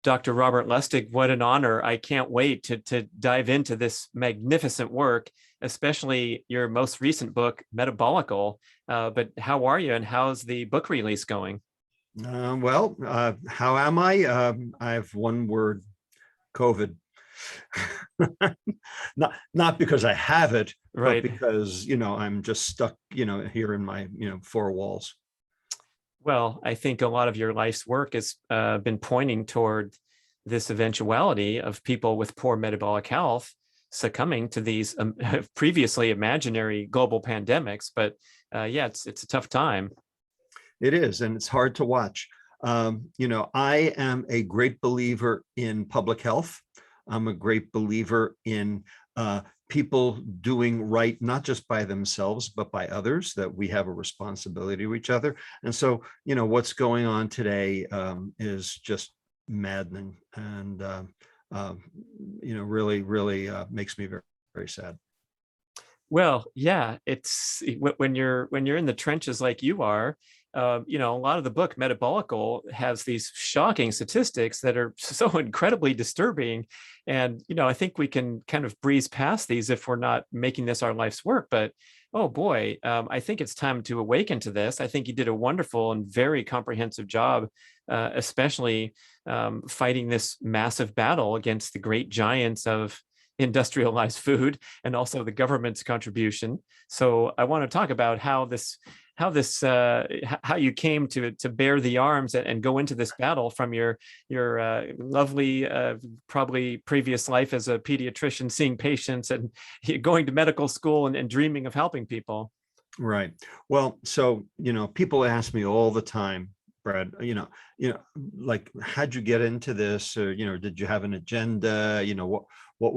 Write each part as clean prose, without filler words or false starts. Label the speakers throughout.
Speaker 1: Dr. Robert Lustig, what an honor. I can't wait to dive into this magnificent work, especially your most recent book, Metabolical. But how are you and how's the book release going?
Speaker 2: How am I? I have one word, COVID. Not because I have it, but
Speaker 1: Right.
Speaker 2: because, I'm just stuck, here in my, four walls.
Speaker 1: Well, I think a lot of your life's work has been pointing toward this eventuality of people with poor metabolic health succumbing to these previously imaginary global pandemics. But yeah, it's a tough time.
Speaker 2: It is, and it's hard to watch. I am a great believer in public health. I'm a great believer in people doing right, not just by themselves, but by others, that we have a responsibility to each other. And so, what's going on today is just maddening and, really, really makes me very, very sad.
Speaker 1: Well, yeah, it's when you're in the trenches like you are. A lot of the book Metabolical has these shocking statistics that are so incredibly disturbing, and I think we can kind of breeze past these if we're not making this our life's work. But oh boy, I think it's time to awaken to this. I think you did a wonderful and very comprehensive job, especially fighting this massive battle against the great giants of industrialized food and also the government's contribution. So I want to talk about how you came to bear the arms and go into this battle from your lovely probably previous life as a pediatrician, seeing patients and going to medical school and dreaming of helping people.
Speaker 2: Right. Well, so, people ask me all the time, Brad, like, how'd you get into this? Or, did you have an agenda? What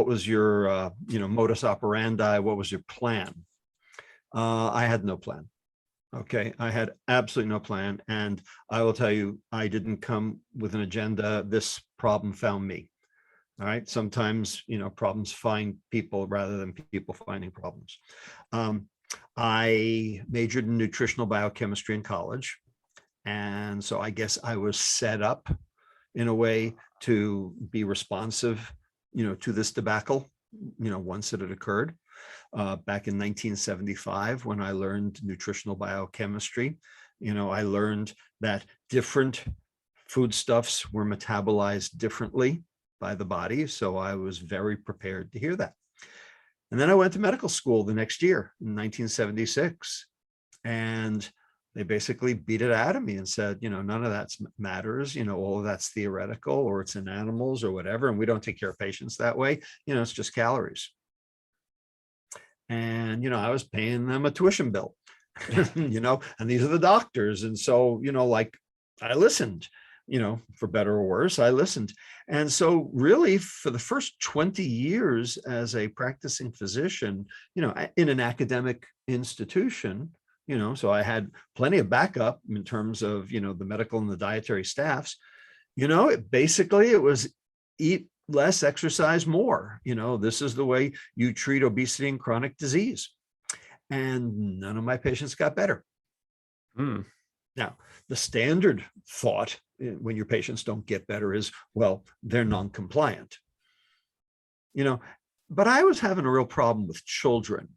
Speaker 2: was your, modus operandi? What was your plan? I had no plan. Okay. I had absolutely no plan. And I will tell you, I didn't come with an agenda. This problem found me. All right. Sometimes, problems find people rather than people finding problems. I majored in nutritional biochemistry in college. And so I guess I was set up in a way to be responsive, to this debacle, once it had occurred. Back in 1975, when I learned nutritional biochemistry, I learned that different foodstuffs were metabolized differently by the body. So I was very prepared to hear that. And then I went to medical school the next year in 1976. And they basically beat it out of me and said, none of that matters. All of that's theoretical, or it's in animals or whatever. And we don't take care of patients that way. It's just calories. And, I was paying them a tuition bill, and these are the doctors. And so, I listened, for better or worse, I listened. And so really for the first 20 years as a practicing physician, in an academic institution, so I had plenty of backup in terms of, the medical and the dietary staffs, it was eat less, exercise more. This is the way you treat obesity and chronic disease. And none of my patients got better. Now, the standard thought when your patients don't get better is, well, they're non-compliant. But I was having a real problem with children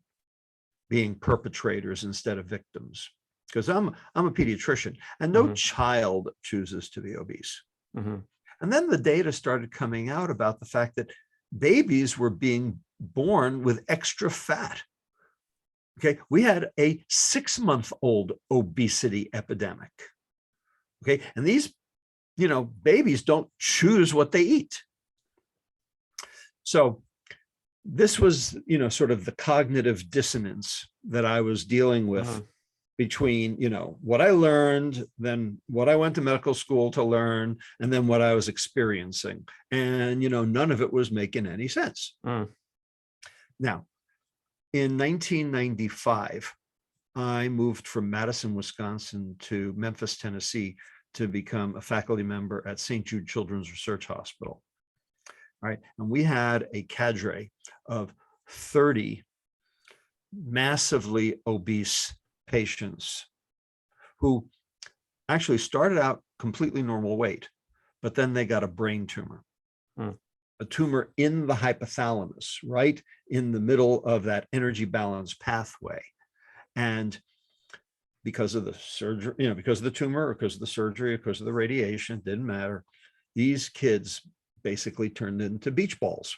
Speaker 2: being perpetrators instead of victims, because I'm a pediatrician, and no child chooses to be obese. And then the data started coming out about the fact that babies were being born with extra fat. Okay, we had a 6-month-old obesity epidemic. Okay, and these, babies don't choose what they eat. So this was, sort of the cognitive dissonance that I was dealing with between, what I learned, then what I went to medical school to learn, and then what I was experiencing. And, none of it was making any sense. Now, in 1995, I moved from Madison, Wisconsin to Memphis, Tennessee to become a faculty member at St. Jude Children's Research Hospital. All right. And we had a cadre of 30 massively obese patients who actually started out completely normal weight, but then they got a brain tumor.
Speaker 1: Hmm.
Speaker 2: A tumor in the hypothalamus, right in the middle of that energy balance pathway. And because of the surgery, because of the tumor, or because of the surgery, or because of the radiation, didn't matter. These kids basically turned into beach balls.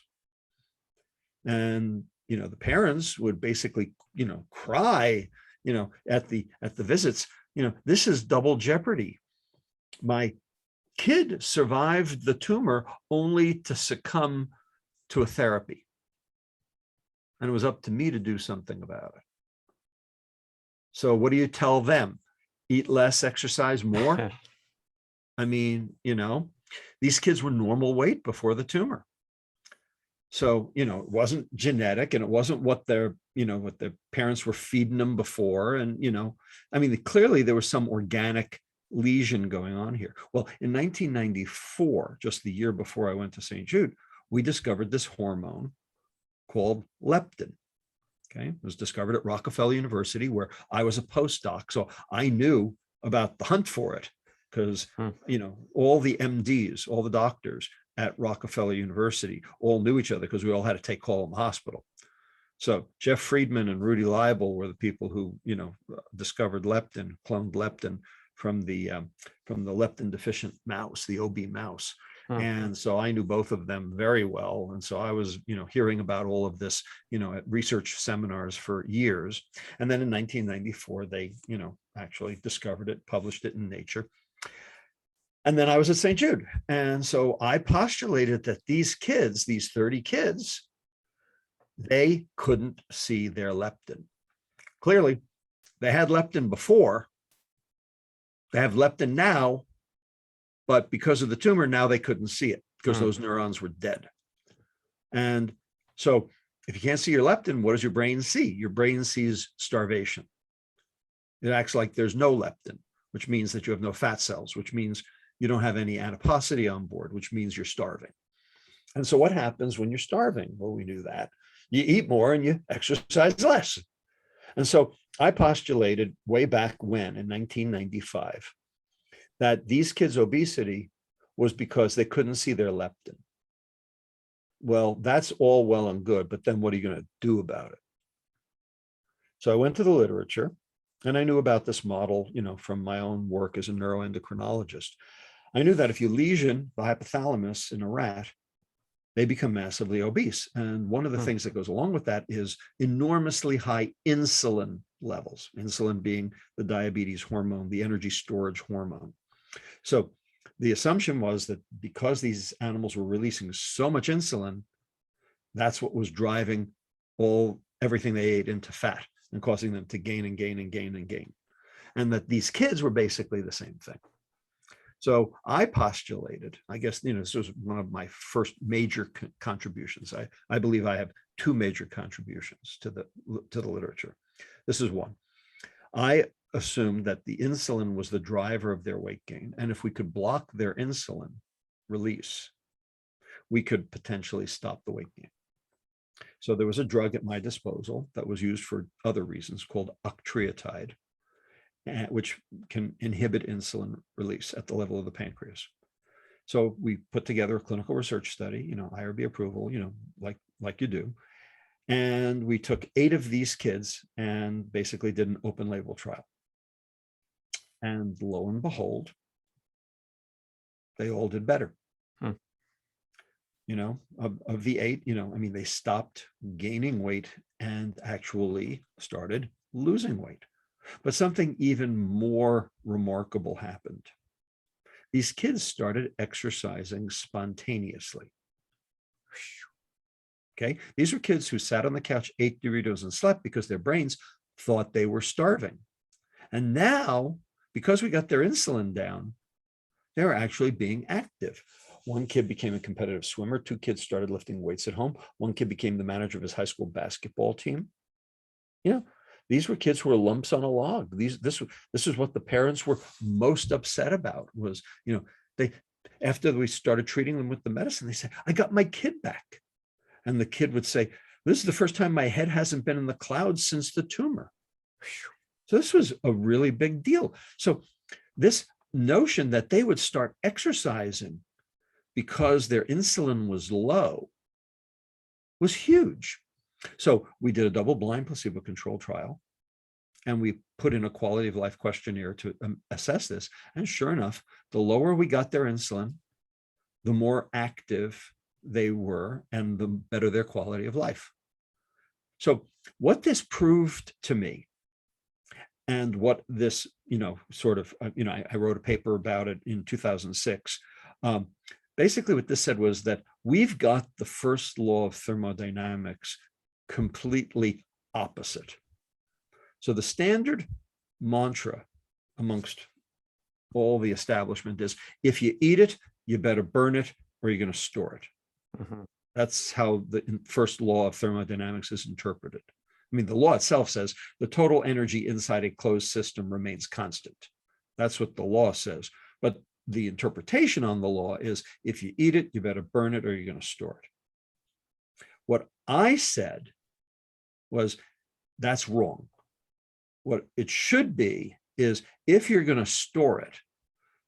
Speaker 2: And, the parents would basically, cry, at the visits, this is double jeopardy. My kid survived the tumor only to succumb to a therapy. And it was up to me to do something about it. So what do you tell them? Eat less, exercise more? I mean, these kids were normal weight before the tumor. So, it wasn't genetic, and it wasn't what their parents were feeding them before. And, clearly there was some organic lesion going on here. Well, in 1994, just the year before I went to St. Jude, we discovered this hormone called leptin. Okay, it was discovered at Rockefeller University, where I was a postdoc. So I knew about the hunt for it because, all the MDs, all the doctors at Rockefeller University all knew each other because we all had to take call in the hospital. So Jeff Friedman and Rudy Leibel were the people who, discovered leptin, cloned leptin from the leptin deficient mouse, the OB mouse. And so I knew both of them very well. And so I was, hearing about all of this, at research seminars for years. And then in 1994, they, actually discovered it, published it in Nature. And then I was at St. Jude. And so I postulated that these kids, these 30 kids, they couldn't see their leptin. Clearly, they had leptin before. They have leptin now. But because of the tumor, now they couldn't see it because those neurons were dead. And so if you can't see your leptin, what does your brain see? Your brain sees starvation. It acts like there's no leptin, which means that you have no fat cells, which means you don't have any adiposity on board, which means you're starving. And so what happens when you're starving? Well, we knew that. You eat more and you exercise less. And so I postulated way back when, in 1995, that these kids' obesity was because they couldn't see their leptin. Well, that's all well and good, but then what are you going to do about it? So I went to the literature, and I knew about this model, from my own work as a neuroendocrinologist. I knew that if you lesion the hypothalamus in a rat, they become massively obese. And one of the things that goes along with that is enormously high insulin levels, insulin being the diabetes hormone, the energy storage hormone. So the assumption was that because these animals were releasing so much insulin, that's what was driving everything they ate into fat and causing them to gain and gain and gain and gain. And that these kids were basically the same thing. So I postulated, I guess, this was one of my first major contributions. I believe I have two major contributions to the literature. This is one. I assumed that the insulin was the driver of their weight gain. And if we could block their insulin release, we could potentially stop the weight gain. So there was a drug at my disposal that was used for other reasons called octreotide, which can inhibit insulin release at the level of the pancreas. So we put together a clinical research study, IRB approval, like you do. And we took 8 of these kids and basically did an open label trial. And lo and behold, they all did better. Of the 8, they stopped gaining weight and actually started losing weight. But something even more remarkable happened. These kids started exercising spontaneously. Okay, these were kids who sat on the couch, ate Doritos, and slept because their brains thought they were starving. And now, because we got their insulin down, they're actually being active. One kid became a competitive swimmer. 2 kids started lifting weights at home. 1 kid became the manager of his high school basketball team. These were kids who were lumps on a log. This is what the parents were most upset about was, they, after we started treating them with the medicine, they said, I got my kid back. And the kid would say, this is the first time my head hasn't been in the clouds since the tumor. So this was a really big deal. So this notion that they would start exercising because their insulin was low was huge. So we did a double-blind placebo-controlled trial, and we put in a quality of life questionnaire to assess this. And sure enough, the lower we got their insulin, the more active they were and the better their quality of life. So what this proved to me, and what this, sort of, I wrote a paper about it in 2006. Basically what this said was that we've got the first law of thermodynamics completely opposite. So the standard mantra amongst all the establishment is, if you eat it, you better burn it or you're going to store it. Mm-hmm. That's how the first law of thermodynamics is interpreted. I mean, the law itself says the total energy inside a closed system remains constant. That's what the law says. But the interpretation on the law is, if you eat it, you better burn it or you're going to store it. What I said was, that's wrong. What it should be is, if you're going to store it,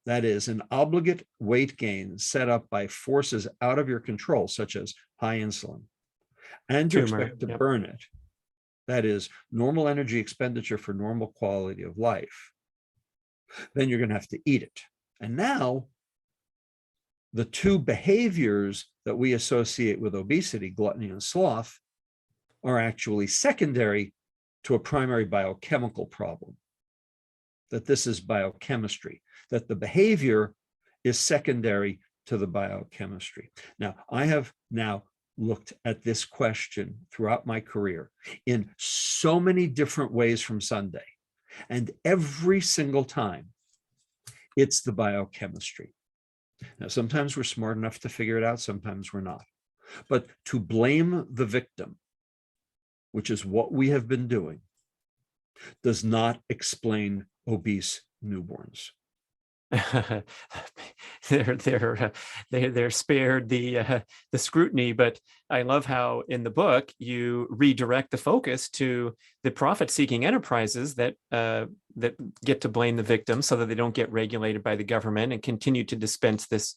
Speaker 2: that is an obligate weight gain set up by forces out of your control, such as high insulin, and you expect to burn it, that is normal energy expenditure for normal quality of life, then you're going to have to eat it. And now the two behaviors that we associate with obesity, gluttony and sloth, are actually secondary to a primary biochemical problem. That this is biochemistry, that the behavior is secondary to the biochemistry. Now, I have now looked at this question throughout my career in so many different ways from Sunday, and every single time it's the biochemistry. Now, sometimes we're smart enough to figure it out, sometimes we're not. But to blame the victim, which is what we have been doing, does not explain obese newborns.
Speaker 1: they're spared the scrutiny, but I love how in the book you redirect the focus to the profit-seeking enterprises that get to blame the victim, so that they don't get regulated by the government and continue to dispense this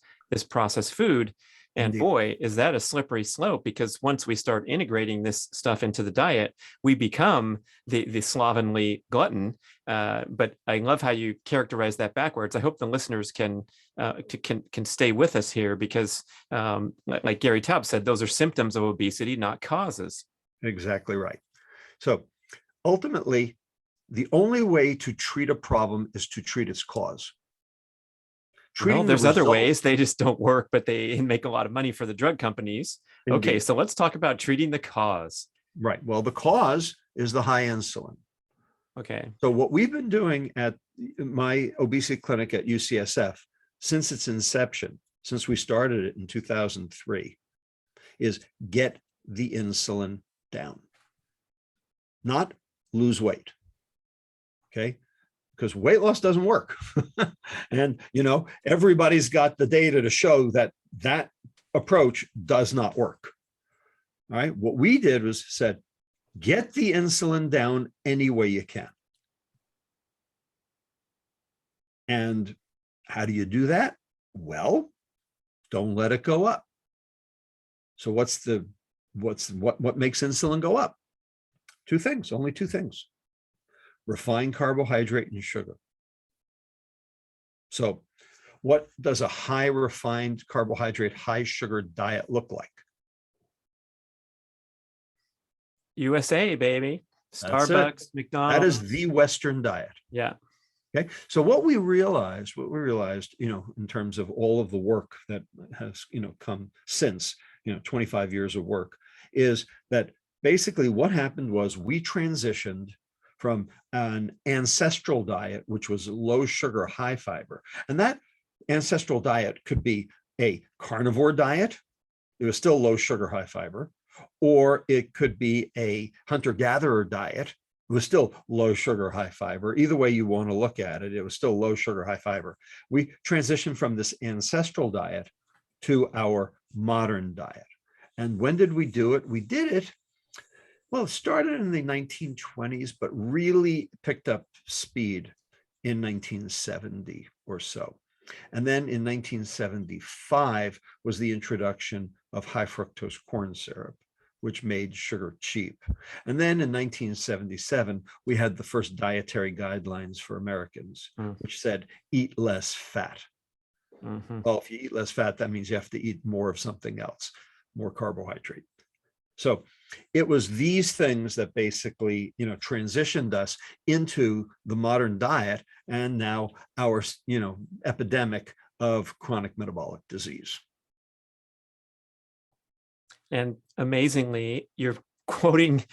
Speaker 1: processed food. And
Speaker 2: Indeed.
Speaker 1: Boy, is that a slippery slope, because once we start integrating this stuff into the diet, we become the slovenly glutton. But I love how you characterize that backwards. I hope the listeners can stay with us here, because like Gary Taub said, those are symptoms of obesity, not causes.
Speaker 2: Exactly right. So ultimately, the only way to treat a problem is to treat its cause.
Speaker 1: Well, there's other ways, they just don't work, but they make a lot of money for the drug companies. Indeed. Okay, so let's talk about treating the cause.
Speaker 2: Right. Well, the cause is the high insulin.
Speaker 1: Okay.
Speaker 2: So what we've been doing at my obesity clinic at UCSF since its inception, since we started it in 2003, is get the insulin down, not lose weight. Okay. Because weight loss doesn't work. And, everybody's got the data to show that that approach does not work. All right. What we did was said, get the insulin down any way you can. And how do you do that? Well, don't let it go up. So what makes insulin go up? Two things, only two things: refined carbohydrate and sugar. So what does a high refined carbohydrate, high sugar diet look like?
Speaker 1: USA, baby. Starbucks, McDonald's.
Speaker 2: That is the Western diet.
Speaker 1: Yeah.
Speaker 2: Okay. So what we realized, in terms of all of the work that has, come since, 25 years of work, is that basically what happened was we transitioned from an ancestral diet, which was low sugar, high fiber. And that ancestral diet could be a carnivore diet. It was still low sugar, high fiber. Or it could be a hunter-gatherer diet. It was still low sugar, high fiber. Either way you want to look at it, it was still low sugar, high fiber. We transitioned from this ancestral diet to our modern diet. And when did we do it? We did it, well, it started in the 1920s, but really picked up speed in 1970 or so. And then in 1975 was the introduction of high fructose corn syrup, which made sugar cheap. And then in 1977, we had the first dietary guidelines for Americans, which said, eat less fat. Well, if you eat less fat, that means you have to eat more of something else, more carbohydrate. So it was these things that basically, transitioned us into the modern diet and now our, epidemic of chronic metabolic disease.
Speaker 1: And amazingly, you're quoting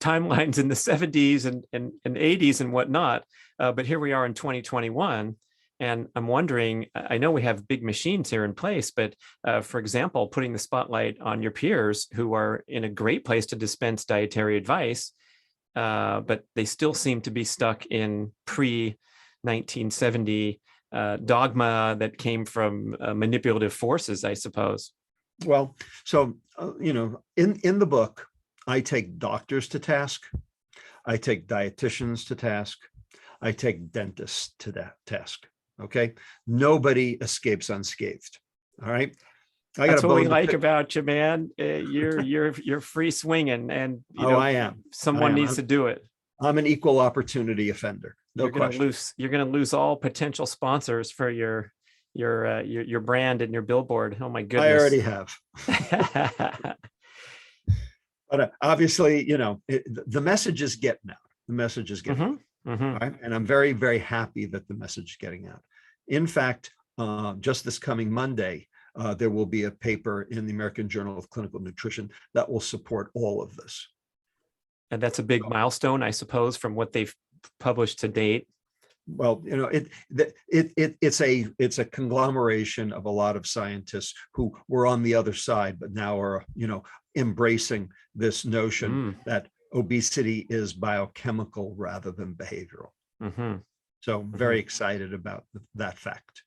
Speaker 1: timelines in the 70s and 80s and whatnot. But here we are in 2021. And I'm wondering, I know we have big machines here in place, but for example, putting the spotlight on your peers who are in a great place to dispense dietary advice, but they still seem to be stuck in pre-1970 dogma that came from manipulative forces, I suppose.
Speaker 2: Well, so, in the book, I take doctors to task. I take dietitians to task. I take dentists to that task. Okay. Nobody escapes unscathed. All right.
Speaker 1: That's what we like about you, man. You're free swinging, and
Speaker 2: I am.
Speaker 1: Someone needs to do it.
Speaker 2: I'm an equal opportunity offender. No question.
Speaker 1: You're gonna lose all potential sponsors for your brand and your billboard. Oh my goodness.
Speaker 2: I already have. But obviously, the message is getting out. The message is getting out. Right? And I'm very, very happy that the message is getting out. In fact, just this coming Monday, there will be a paper in the American Journal of Clinical Nutrition that will support all of this.
Speaker 1: And that's a big milestone, I suppose, from what they've published to date.
Speaker 2: Well, it's a conglomeration of a lot of scientists who were on the other side, but now are, embracing this notion that obesity is biochemical rather than behavioral. So very excited about that fact.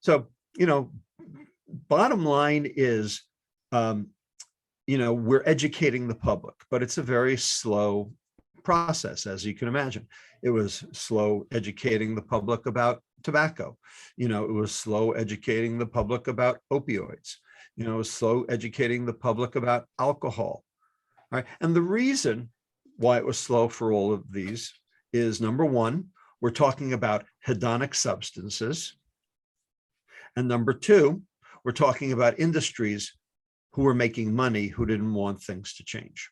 Speaker 2: So, bottom line is, we're educating the public, but it's a very slow process, as you can imagine. It was slow educating the public about tobacco. It was slow educating the public about opioids. It was slow educating the public about alcohol. All right. And the reason why it was slow for all of these is, number one, we're talking about hedonic substances. And number two, we're talking about industries who were making money, who didn't want things to change.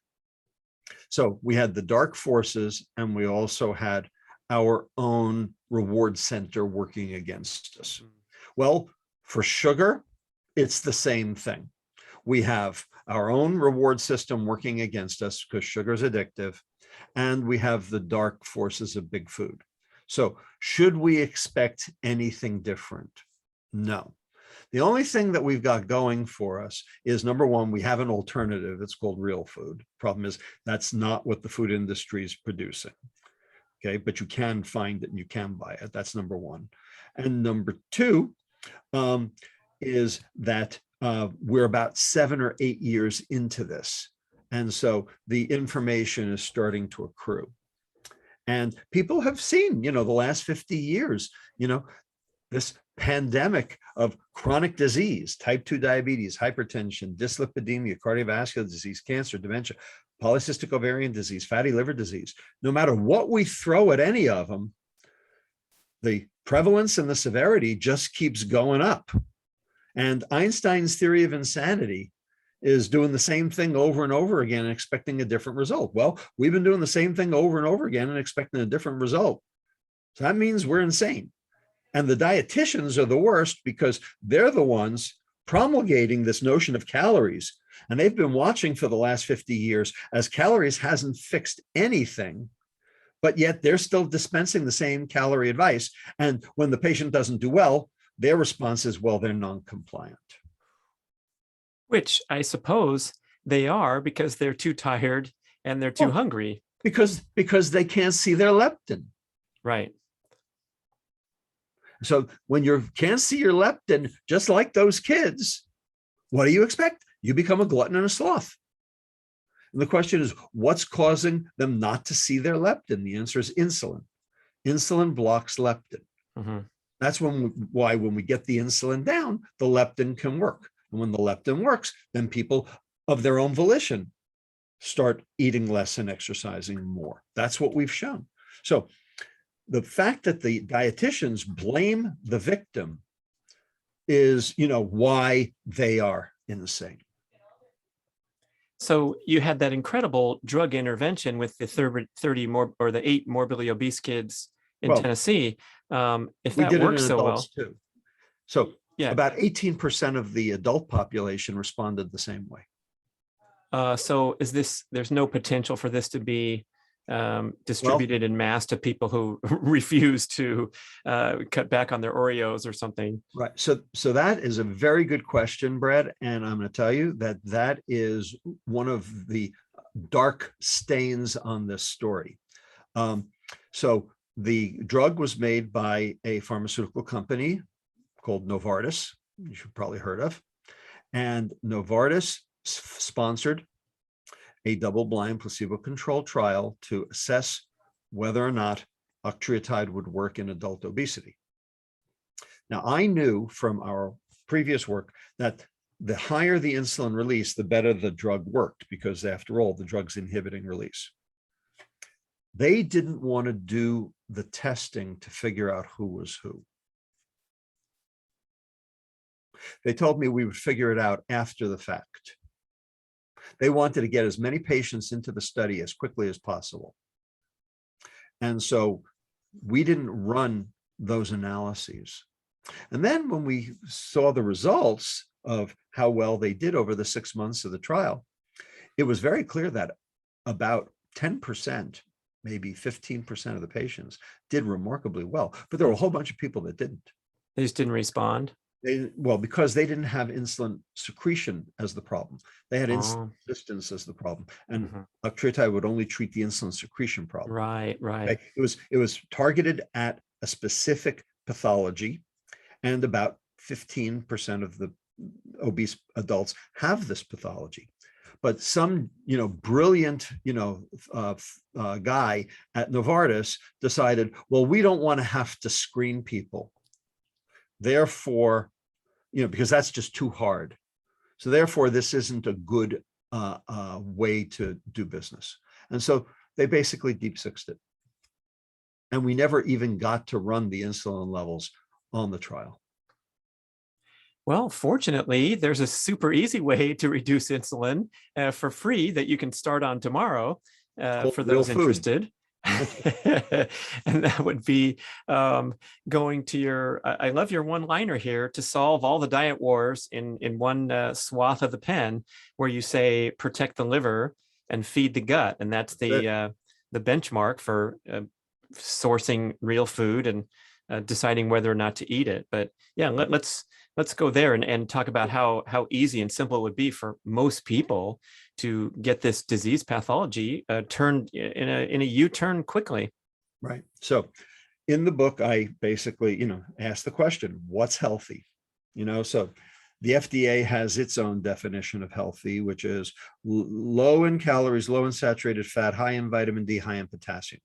Speaker 2: So we had the dark forces, and we also had our own reward center working against us. Well, for sugar, it's the same thing. We have our own reward system working against us because sugar is addictive, and we have the dark forces of big food. So should we expect anything different? No. The only thing that we've got going for us is, number one, we have an alternative. It's called real food. Problem is, that's not what the food industry is producing. Okay, but you can find it and you can buy it. That's number one. And number two is that we're about 7 or 8 years into this. And so the information is starting to accrue. And people have seen, the last 50 years, this pandemic of chronic disease, type 2 diabetes, hypertension, dyslipidemia, cardiovascular disease, cancer, dementia, polycystic ovarian disease, fatty liver disease. No matter what we throw at any of them, the prevalence and the severity just keeps going up. And Einstein's theory of insanity is doing the same thing over and over again and expecting a different result. Well, we've been doing the same thing over and over again and expecting a different result. So that means we're insane. And the dietitians are the worst because they're the ones promulgating this notion of calories. And they've been watching for the last 50 years as calories hasn't fixed anything, but yet they're still dispensing the same calorie advice. And when the patient doesn't do well, their response is, well, they're non-compliant.
Speaker 1: Which I suppose they are because they're too tired and they're too hungry.
Speaker 2: Because they can't see their leptin.
Speaker 1: Right.
Speaker 2: So when you can't see your leptin, just like those kids, what do you expect? You become a glutton and a sloth. And the question is, what's causing them not to see their leptin? The answer is insulin. Insulin blocks leptin. That's why when we get the insulin down, the leptin can work. And when the leptin works, then people of their own volition start eating less and exercising more. That's what we've shown. So the fact that the dietitians blame the victim is, why they are insane.
Speaker 1: So you had that incredible drug intervention with the 30 more or the 8 morbidly obese kids in Tennessee. If that works so well,
Speaker 2: too. So
Speaker 1: yeah,
Speaker 2: about 18% of the adult population responded the same way.
Speaker 1: So there's no potential for this to be distributed in mass to people who refuse to cut back on their Oreos or something?
Speaker 2: Right. So that is a very good question, Brad. And I'm going to tell you that is one of the dark stains on this story. So the drug was made by a pharmaceutical company called Novartis, you should probably heard of. And Novartis sponsored a double-blind placebo-controlled trial to assess whether or not octreotide would work in adult obesity. Now, I knew from our previous work that the higher the insulin release, the better the drug worked, because after all, the drug's inhibiting release. They didn't want to do the testing to figure out who was who. They told me we would figure it out after the fact. They wanted to get as many patients into the study as quickly as possible. And so we didn't run those analyses. And then when we saw the results of how well they did over the 6 months of the trial, it was very clear that about 10%, maybe 15% of the patients did remarkably well, but there were a whole bunch of people that didn't.
Speaker 1: They just didn't respond?
Speaker 2: Because they didn't have insulin secretion as the problem. They had insulin resistance as the problem. And octreotide would only treat the insulin secretion problem.
Speaker 1: Right.
Speaker 2: Okay? It was targeted at a specific pathology, and about 15% of the obese adults have this pathology. But some, brilliant, guy at Novartis decided, well, we don't want to have to screen people. Therefore, because that's just too hard. So therefore, this isn't a good way to do business. And so they basically deep-sixed it. And we never even got to run the insulin levels on the trial.
Speaker 1: Well, fortunately, there's a super easy way to reduce insulin for free that you can start on tomorrow for those interested. And that would be going to your, I love your one-liner here, to solve all the diet wars in one swath of the pen, where you say protect the liver and feed the gut. And that's the benchmark for sourcing real food and deciding whether or not to eat it. But yeah, let's go there and talk about how easy and simple it would be for most people to get this disease pathology turned in a U-turn quickly.
Speaker 2: Right. So in the book, I basically, ask the question, what's healthy? So the FDA has its own definition of healthy, which is low in calories, low in saturated fat, high in vitamin D, high in potassium.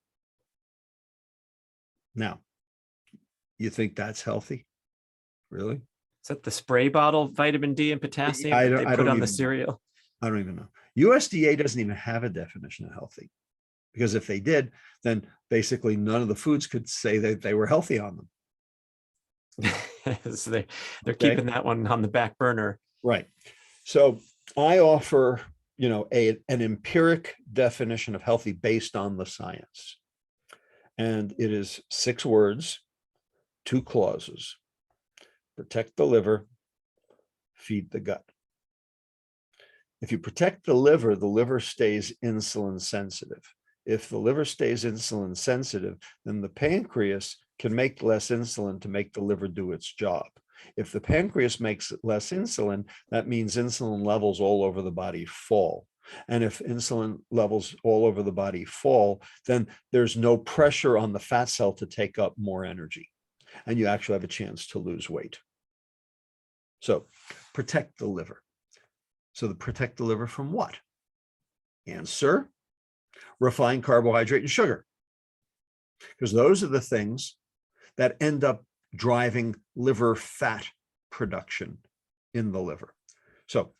Speaker 2: Now, you think that's healthy? Really?
Speaker 1: Is that the spray bottle vitamin D and potassium that they put on the cereal?
Speaker 2: I don't even know. USDA doesn't even have a definition of healthy, because if they did, then basically none of the foods could say that they were healthy on them.
Speaker 1: So they're keeping that one on the back burner.
Speaker 2: Right. So I offer, an empiric definition of healthy based on the science. And it is 6 words, 2 clauses: protect the liver, feed the gut. If you protect the liver stays insulin sensitive. If the liver stays insulin sensitive, then the pancreas can make less insulin to make the liver do its job. If the pancreas makes less insulin, that means insulin levels all over the body fall. And if insulin levels all over the body fall, then there's no pressure on the fat cell to take up more energy, and you actually have a chance to lose weight. So protect the liver. So protect the liver from what? Answer: refined carbohydrate and sugar. Because those are the things that end up driving liver fat production in the liver. So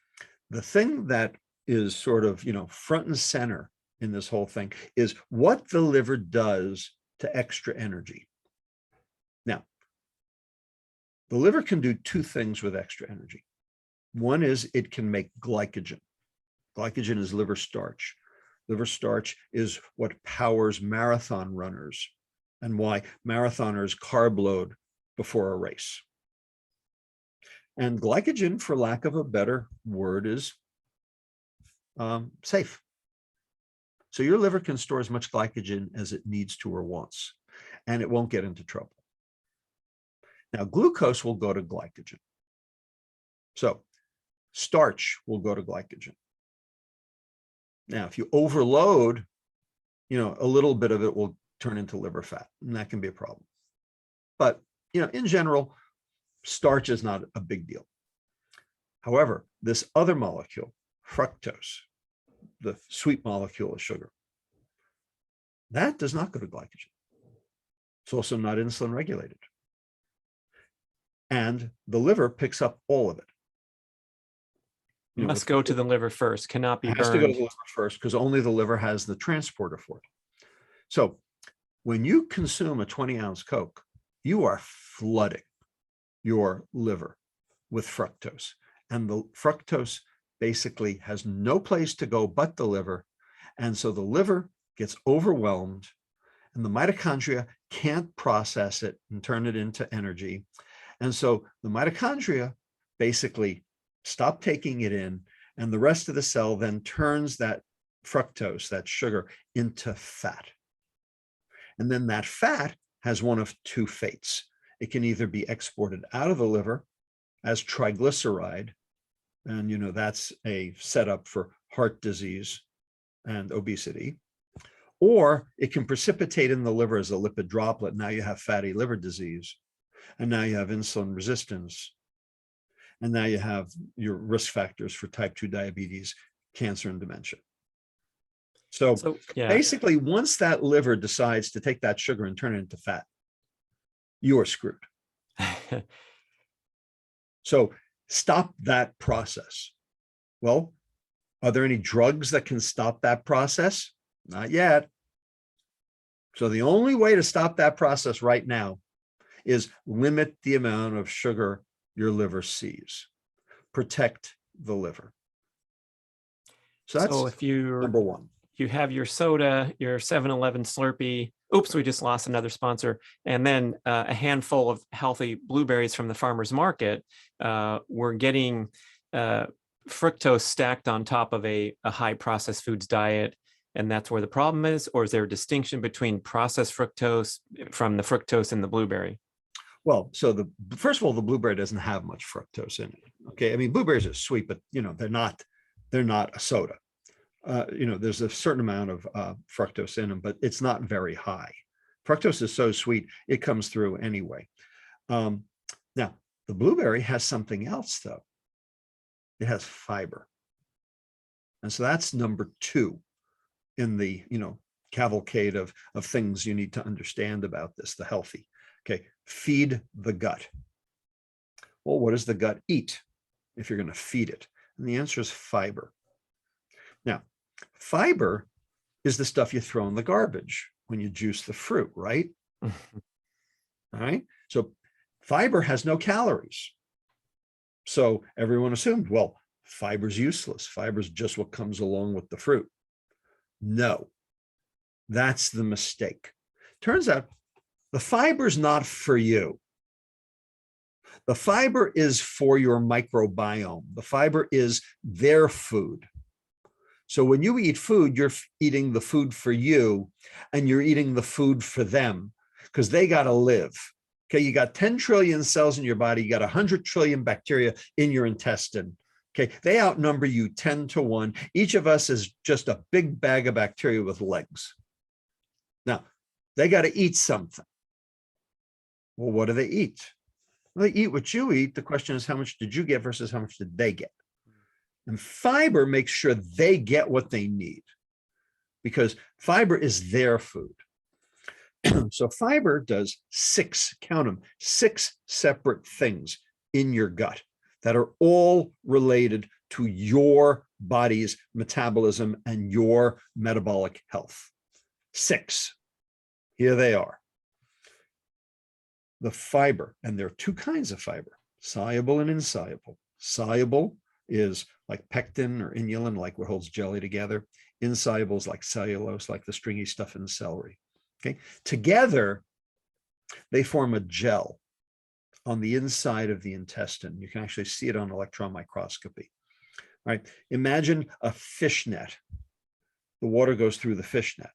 Speaker 2: the thing that is sort of, front and center in this whole thing is what the liver does to extra energy. Now, the liver can do two things with extra energy. One is it can make glycogen. Glycogen is liver starch. Liver starch is what powers marathon runners and why marathoners carb load before a race. And glycogen, for lack of a better word, is safe. So your liver can store as much glycogen as it needs to or wants, and it won't get into trouble. Now, glucose will go to glycogen. So starch will go to glycogen. Now, if you overload, a little bit of it will turn into liver fat, and that can be a problem. But, in general, starch is not a big deal. However, this other molecule, fructose, the sweet molecule of sugar, that does not go to glycogen. It's also not insulin regulated. And the liver picks up all of it.
Speaker 1: Must go to the liver first, cannot be burned.
Speaker 2: It has to go to the liver first because only the liver has the transporter for it. So when you consume a 20-ounce Coke, you are flooding your liver with fructose. And the fructose basically has no place to go but the liver. And so the liver gets overwhelmed and the mitochondria can't process it and turn it into energy. And so the mitochondria basically stop taking it in, and the rest of the cell then turns that fructose, that sugar, into fat. And then that fat has one of two fates. It can either be exported out of the liver as triglyceride, and that's a setup for heart disease and obesity, or it can precipitate in the liver as a lipid droplet. Now you have fatty liver disease, and now you have insulin resistance, and now you have your risk factors for type 2 diabetes, cancer, and dementia. So basically, once that liver decides to take that sugar and turn it into fat, you are screwed. So stop that process. Well, are there any drugs that can stop that process? Not yet. So the only way to stop that process right now is limit the amount of sugar your liver sees. Protect the liver. So that's
Speaker 1: if you
Speaker 2: number one.
Speaker 1: You have your soda, your 7-Eleven Slurpee. Oops, we just lost another sponsor. And then a handful of healthy blueberries from the farmer's market. We're getting fructose stacked on top of a high processed foods diet. And that's where the problem is? Or is there a distinction between processed fructose from the fructose in the blueberry?
Speaker 2: Well, so first of all, the blueberry doesn't have much fructose in it. Okay, I mean, blueberries are sweet, but they're not a soda. There's a certain amount of fructose in them, but it's not very high. Fructose is so sweet, it comes through anyway. Now, the blueberry has something else, though. It has fiber. And so that's number two in the, cavalcade of things you need to understand about this, the healthy. Okay, feed the gut. Well, what does the gut eat if you're going to feed it? And the answer is fiber. Now, fiber is the stuff you throw in the garbage when you juice the fruit, right? All right. So fiber has no calories. So everyone assumed, well, fiber's useless. Fiber's just what comes along with the fruit. No, that's the mistake. Turns out the fiber's not for you. The fiber is for your microbiome. The fiber is their food. So when you eat food, you're eating the food for you, and you're eating the food for them because they got to live. Okay, you got 10 trillion cells in your body. You got 100 trillion bacteria in your intestine. Okay, they outnumber you 10 to 1. Each of us is just a big bag of bacteria with legs. Now, they got to eat something. Well, what do they eat? Well, they eat what you eat. The question is, how much did you get versus how much did they get? And fiber makes sure they get what they need because fiber is their food. So fiber does 6, count them, 6 separate things in your gut that are all related to your body's metabolism and your metabolic health. 6. Here they are. The fiber, and there are 2 kinds of fiber, soluble and insoluble. Soluble is like pectin or inulin, like what holds jelly together. Insoluble is like cellulose, like the stringy stuff in celery. Okay, together they form a gel on the inside of the intestine. You can actually see it on electron microscopy. All right, imagine a fishnet. The water goes through the fishnet.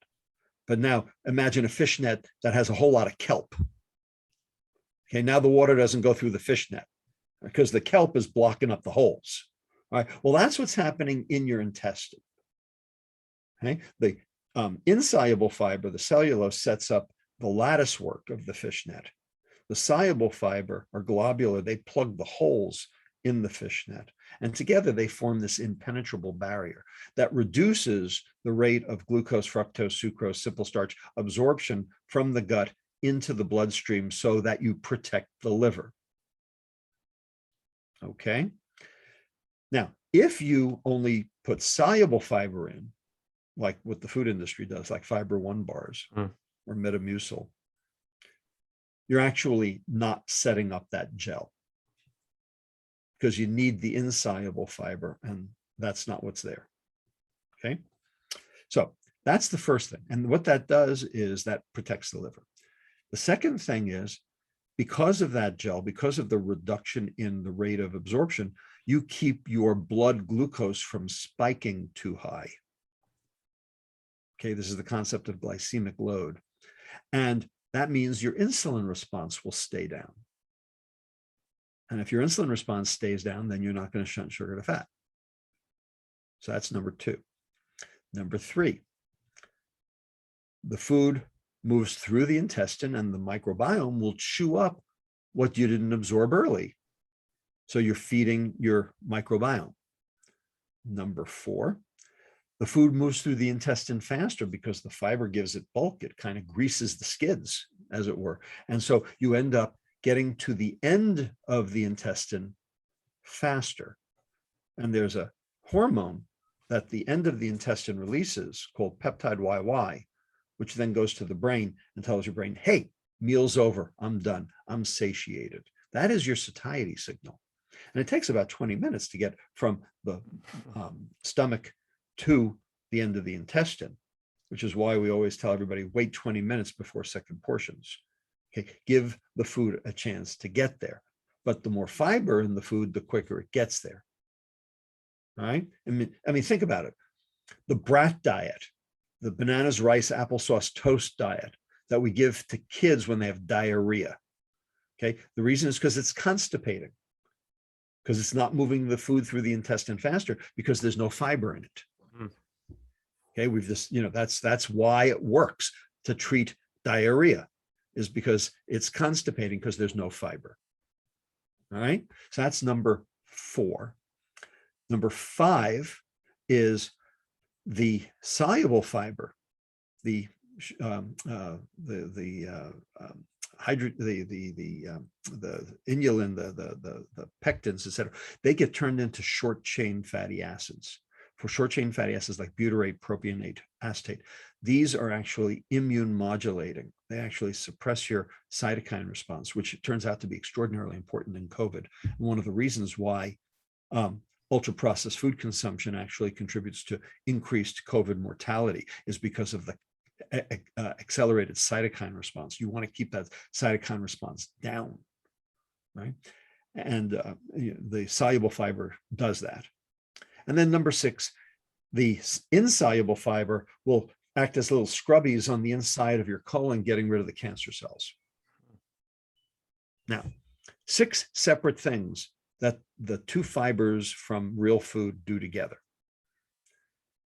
Speaker 2: But now imagine a fishnet that has a whole lot of kelp. Okay, now the water doesn't go through the fishnet because the kelp is blocking up the holes. All right, well, that's what's happening in your intestine. Okay, the insoluble fiber, the cellulose, sets up the lattice work of the fishnet. The soluble fiber or globular, they plug the holes in the fishnet. And together they form this impenetrable barrier that reduces the rate of glucose, fructose, sucrose, simple starch absorption from the gut into the bloodstream so that you protect the liver. Okay. Now, if you only put soluble fiber in, like what the food industry does, like Fiber One bars or Metamucil, you're actually not setting up that gel because you need the insoluble fiber, and that's not what's there. Okay, so that's the first thing. And what that does is that protects the liver. The second thing is, because of that gel, because of the reduction in the rate of absorption, you keep your blood glucose from spiking too high. Okay, this is the concept of glycemic load. And that means your insulin response will stay down. And if your insulin response stays down, then you're not going to shunt sugar to fat. So that's number 2. Number 3, the food moves through the intestine and the microbiome will chew up what you didn't absorb early. So you're feeding your microbiome. Number 4, the food moves through the intestine faster because the fiber gives it bulk. It kind of greases the skids, as it were. And so you end up getting to the end of the intestine faster. And there's a hormone that the end of the intestine releases called peptide YY, which then goes to the brain and tells your brain, hey, meal's over, I'm done, I'm satiated. That is your satiety signal. And it takes about 20 minutes to get from the stomach to the end of the intestine, which is why we always tell everybody, wait 20 minutes before second portions. Okay, give the food a chance to get there. But the more fiber in the food, the quicker it gets there. All right? I mean, think about it. The brat diet, the bananas, rice, applesauce, toast diet that we give to kids when they have diarrhea. Okay, the reason is because it's constipating, because it's not moving the food through the intestine faster because there's no fiber in it. Okay, we've just, that's why it works to treat diarrhea, is because it's constipating because there's no fiber. All right, so that's number 4. Number 5 is the soluble fiber, the inulin, the pectins, etc. They get turned into short chain fatty acids. For short chain fatty acids like butyrate, propionate, acetate, these are actually immune modulating. They actually suppress your cytokine response, which turns out to be extraordinarily important in COVID. And one of the reasons why ultra-processed food consumption actually contributes to increased COVID mortality is because of the accelerated cytokine response. You want to keep that cytokine response down, right? And the soluble fiber does that. And then number 6, the insoluble fiber will act as little scrubbies on the inside of your colon, getting rid of the cancer cells. Now, 6 separate things that the 2 fibers from real food do together.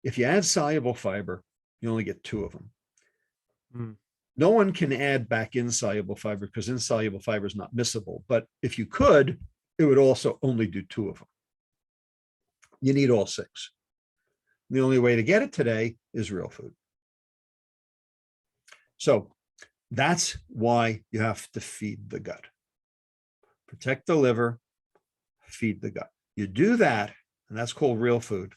Speaker 2: If you add soluble fiber, you only get 2 of them. No one can add back insoluble fiber because insoluble fiber is not miscible. But if you could, it would also only do 2 of them. You need all 6. The only way to get it today is real food. So That's why you have to feed the gut. Protect the liver, feed the gut. You do that, and that's called real food,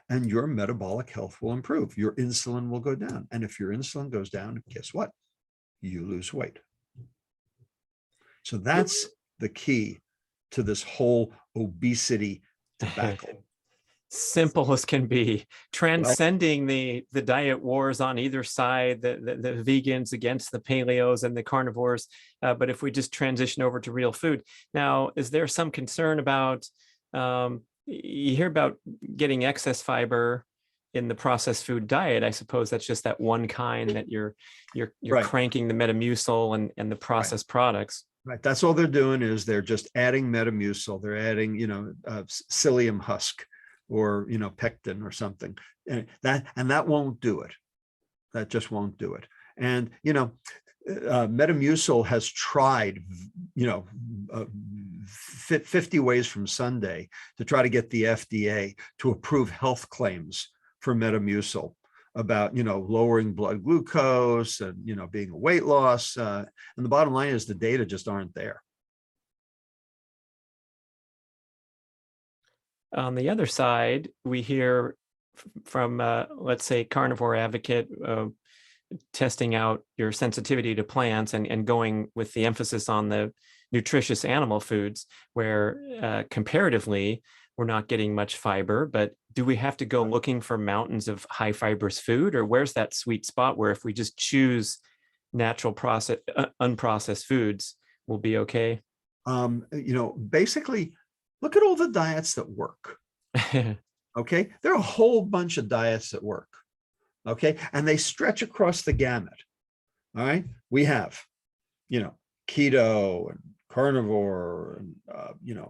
Speaker 2: and your metabolic health will improve. Your insulin will go down. And if your insulin goes down, guess what? You lose weight. So that's the key to this whole obesity debacle.
Speaker 1: Simple as can be,
Speaker 2: Well,
Speaker 1: transcending the diet wars on either side, the vegans against the paleos and the carnivores. But if we just transition over to real food. Now, is there some concern about, you hear about getting excess fiber in the processed food diet? I suppose that's just that one kind that you're
Speaker 2: right,
Speaker 1: cranking the Metamucil and the processed products.
Speaker 2: right. That's all they're doing, is they're just adding Metamucil. They're adding, psyllium husk, or, pectin or something. And that won't do it. That just won't do it. And, Metamucil has tried, 50 ways from Sunday to try to get the FDA to approve health claims for Metamucil about, lowering blood glucose and, being a weight loss. And the bottom line is the data just aren't there.
Speaker 1: On the other side, we hear from, let's say, carnivore advocate, testing out your sensitivity to plants and going with the emphasis on the nutritious animal foods, where comparatively, we're not getting much fiber. But do we have to go looking for mountains of high fibrous food, or where's that sweet spot where if we just choose natural unprocessed foods, we'll be okay?
Speaker 2: Basically, look at all the diets that work. Okay. There are a whole bunch of diets that work. Okay. And they stretch across the gamut. All right. We have, keto and carnivore and,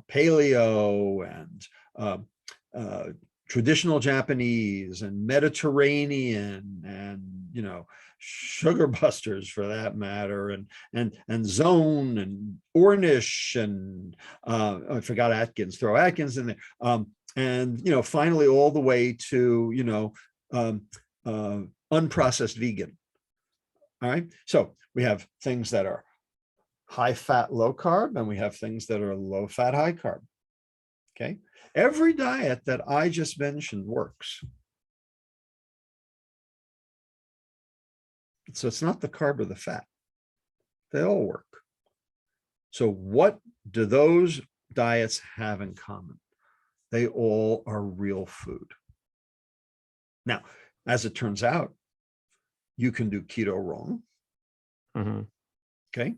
Speaker 2: paleo and traditional Japanese and Mediterranean and, sugar busters for that matter, and zone and Ornish and I forgot Atkins, throw Atkins in there. And finally all the way to unprocessed vegan. All right. So we have things that are high fat, low carb, and we have things that are low fat, high carb. Okay. Every diet that I just mentioned works. So it's not the carb or the fat. They all work. So what do those diets have in common? They all are real food. Now, as it turns out, you can do keto wrong.
Speaker 1: Mm-hmm.
Speaker 2: Okay.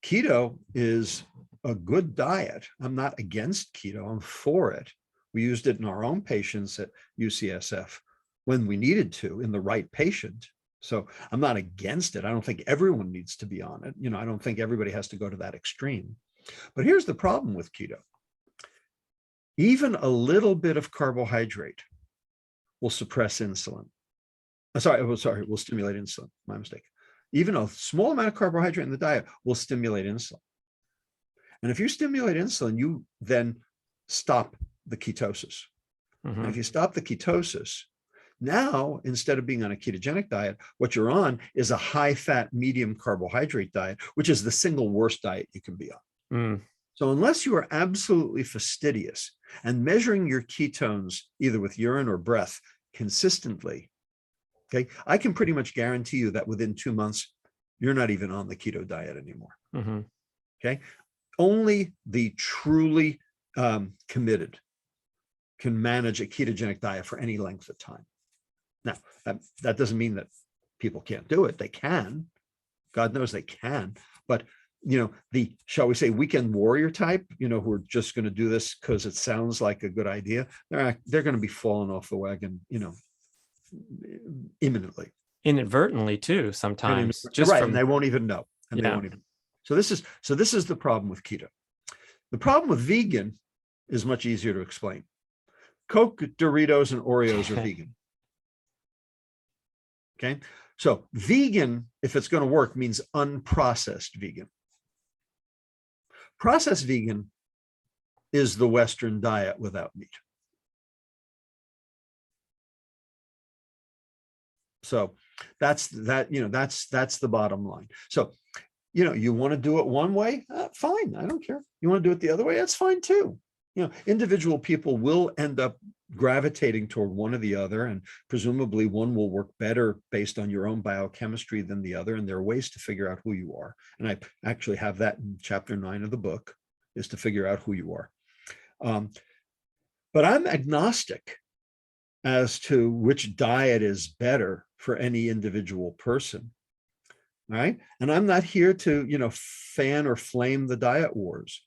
Speaker 2: Keto is a good diet. I'm not against keto. I'm for it. We used it in our own patients at UCSF when we needed to, in the right patient. So I'm not against it. I don't think everyone needs to be on it. I don't think everybody has to go to that extreme. But here's the problem with keto. Even a little bit of carbohydrate will suppress insulin. Will stimulate insulin. My mistake. Even a small amount of carbohydrate in the diet will stimulate insulin. And if you stimulate insulin, you then stop the ketosis.
Speaker 1: Mm-hmm.
Speaker 2: And if you stop the ketosis, now, instead of being on a ketogenic diet, what you're on is a high-fat, medium carbohydrate diet, which is the single worst diet you can be on.
Speaker 1: Mm.
Speaker 2: So unless you are absolutely fastidious and measuring your ketones either with urine or breath consistently, okay, I can pretty much guarantee you that within 2 months, you're not even on the keto diet anymore.
Speaker 1: Mm-hmm.
Speaker 2: Okay. Only the truly committed can manage a ketogenic diet for any length of time. Now, that doesn't mean that people can't do it. They can. God knows they can. But, the, shall we say, weekend warrior type, who are just going to do this because it sounds like a good idea, they're going to be falling off the wagon, imminently.
Speaker 1: Inadvertently too, sometimes.
Speaker 2: Right. And they won't even know. And
Speaker 1: yeah.
Speaker 2: they won't even. So this is the problem with keto. The problem with vegan is much easier to explain. Coke, Doritos, and Oreos are vegan. Okay. So vegan, if it's going to work, means unprocessed vegan. Processed vegan is the Western diet without meat. So That's the bottom line. So, you want to do it one way, fine, I don't care. You want to do it the other way, that's fine too. Individual people will end up gravitating toward one or the other, and presumably one will work better based on your own biochemistry than the other. And there are ways to figure out who you are. And I actually have that in chapter 9 of the book, is to figure out who you are. But I'm agnostic as to which diet is better for any individual person. Right. And I'm not here to, fan or flame the diet wars.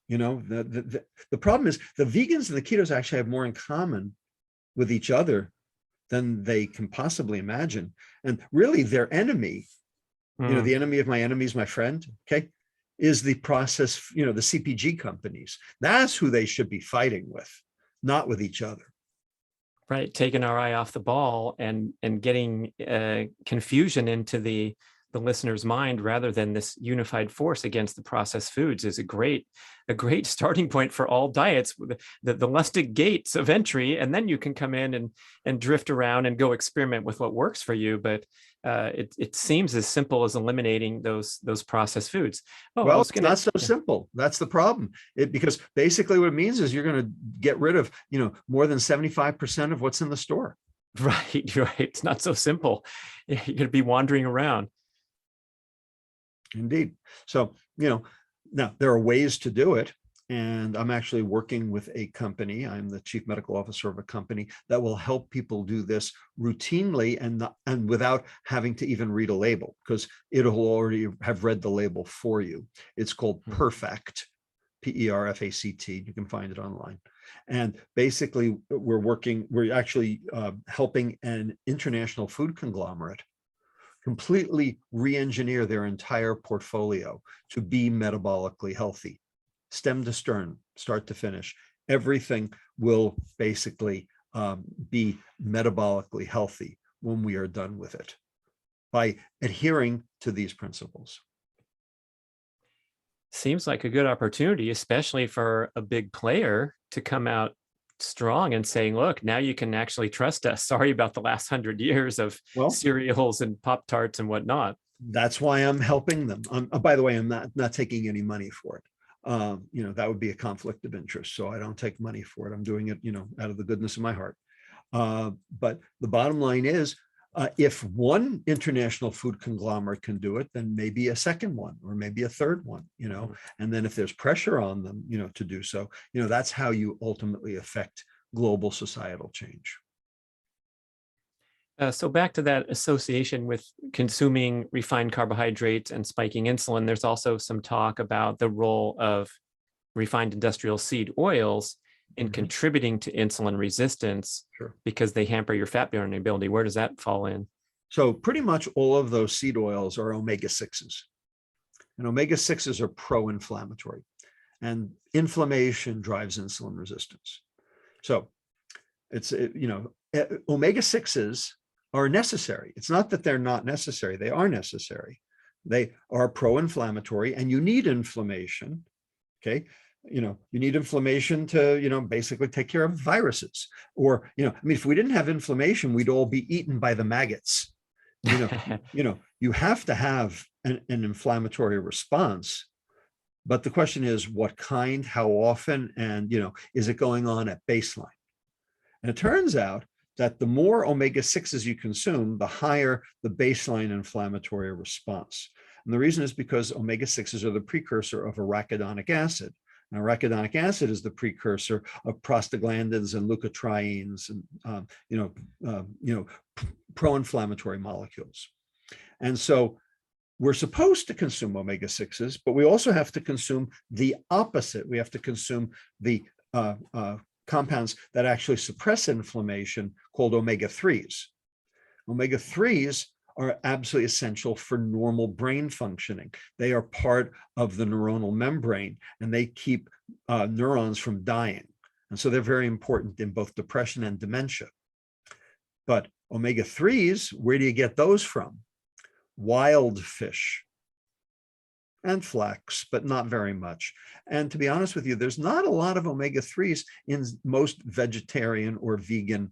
Speaker 2: The problem is the vegans and the ketos actually have more in common with each other than they can possibly imagine. And really their enemy, the enemy of my enemy is my friend, okay, is the process, the CPG companies. That's who they should be fighting with, not with each other.
Speaker 1: Right. Taking our eye off the ball and getting confusion into the listener's mind rather than this unified force against the processed foods is a great starting point for all diets, the Lustig gates of entry. And then you can come in and drift around and go experiment with what works for you. But it seems as simple as eliminating those processed foods.
Speaker 2: Well, it's not so simple. That's the problem. Because basically what it means is you're going to get rid of, more than 75% of what's in the store.
Speaker 1: Right. It's not so simple. You're going to be wandering around.
Speaker 2: Indeed. So, now there are ways to do it. And I'm actually working with a company. I'm the chief medical officer of a company that will help people do this routinely and without having to even read a label, because it'll already have read the label for you. It's called Perfect, P-E-R-F-A-C-T. You can find it online. And basically we're actually helping an international food conglomerate completely re-engineer their entire portfolio to be metabolically healthy, stem to stern, start to finish. Everything will basically be metabolically healthy when we are done with it by adhering to these principles.
Speaker 1: Seems like a good opportunity, especially for a big player to come out strong and saying, look, now you can actually trust us. Sorry about the last 100 years of cereals and Pop-Tarts and whatnot.
Speaker 2: That's why I'm helping them. By the way, I'm not taking any money for it. That would be a conflict of interest. So I don't take money for it. I'm doing it, out of the goodness of my heart. But the bottom line is, if one international food conglomerate can do it, then maybe a second one or maybe a third one, and then if there's pressure on them, to do so, that's how you ultimately affect global societal change.
Speaker 1: So back to that association with consuming refined carbohydrates and spiking insulin, there's also some talk about the role of refined industrial seed oils in contributing to insulin resistance, because they hamper your fat burning ability. Where does that fall in?
Speaker 2: So pretty much all of those seed oils are omega-6s. And omega-6s are pro-inflammatory. And inflammation drives insulin resistance. So it's, omega-6s are necessary. It's not that they're not necessary. They are necessary. They are pro-inflammatory, and you need inflammation, okay? You need inflammation to, basically take care of viruses. Or, if we didn't have inflammation, we'd all be eaten by the maggots. You have to have an inflammatory response. But the question is, what kind, how often, and, is it going on at baseline? And it turns out that the more omega-6s you consume, the higher the baseline inflammatory response. And the reason is because omega-6s are the precursor of arachidonic acid. Now, arachidonic acid is the precursor of prostaglandins and leukotrienes and pro-inflammatory molecules. And so we're supposed to consume omega-6s, but we also have to consume the opposite. We have to consume the compounds that actually suppress inflammation, called omega-3s. Omega-3s are absolutely essential for normal brain functioning. They are part of the neuronal membrane, and they keep neurons from dying. And so they're very important in both depression and dementia. But omega-3s, where do you get those from? Wild fish and flax, but not very much. And to be honest with you, there's not a lot of omega-3s in most vegetarian or vegan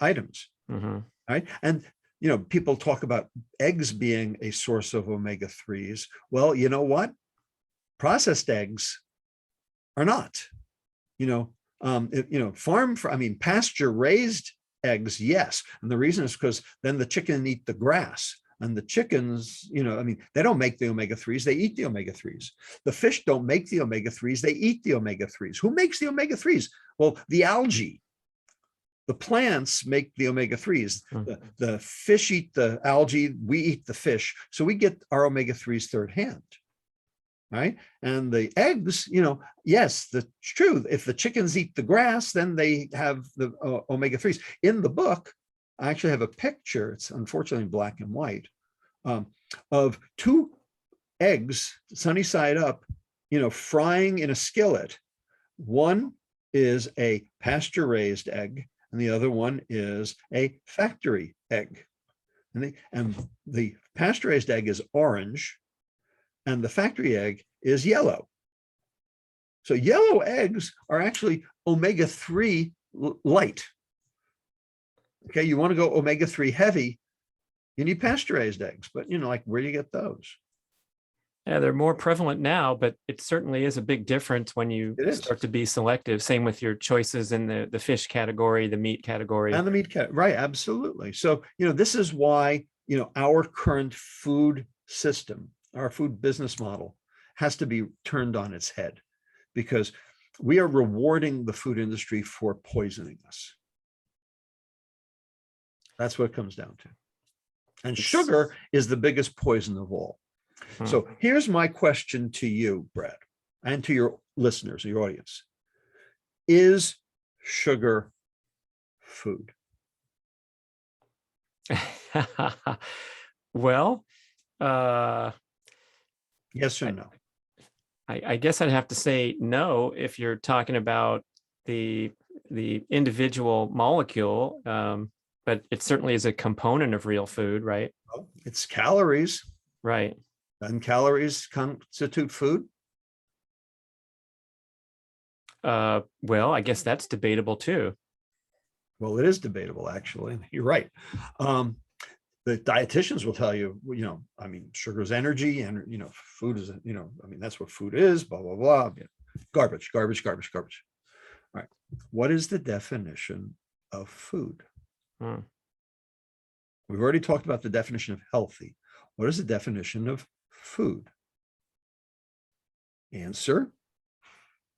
Speaker 2: items. right? And people talk about eggs being a source of omega-3s. Well, you know what? Processed eggs are not. Pasture raised eggs, yes. And the reason is because then the chicken eat the grass. And the chickens, they don't make the omega-3s, they eat the omega-3s. The fish don't make the omega-3s, they eat the omega-3s. Who makes the omega-3s? Well, the algae. The plants make the omega-3s. The fish eat the algae, we eat the fish. So we get our omega-3s third hand. Right. And the eggs, yes, that's true. If the chickens eat the grass, then they have the omega-3s. In the book, I actually have a picture, it's unfortunately black and white, of 2 eggs, sunny side up, frying in a skillet. One is a pasture-raised egg, and the other one is a factory egg. And the pasture-raised egg is orange, and the factory egg is yellow. So yellow eggs are actually omega-3 light. Okay, you want to go omega-3 heavy, you need pasture-raised eggs, but where do you get those?
Speaker 1: Yeah, they're more prevalent now, but it certainly is a big difference when you start to be selective. Same with your choices in the fish category, the meat category.
Speaker 2: And the meat category, right, absolutely. So, this is why, our current food system, our food business model has to be turned on its head, because we are rewarding the food industry for poisoning us. That's what it comes down to. And sugar is the biggest poison of all. So here's my question to you, Brad, and to your listeners, your audience. Is sugar food?
Speaker 1: Well,
Speaker 2: yes or no?
Speaker 1: I guess I'd have to say no if you're talking about the individual molecule, but it certainly is a component of real food, right?
Speaker 2: Well, it's calories.
Speaker 1: Right.
Speaker 2: And calories constitute food?
Speaker 1: Well, I guess that's debatable too.
Speaker 2: Well, it is debatable, actually. You're right. The dietitians will tell you, sugar is energy, and food is, that's what food is, blah, blah, blah. Garbage, garbage, garbage, garbage. All right. What is the definition of food? We've already talked about the definition of healthy. What is the definition of food? Answer,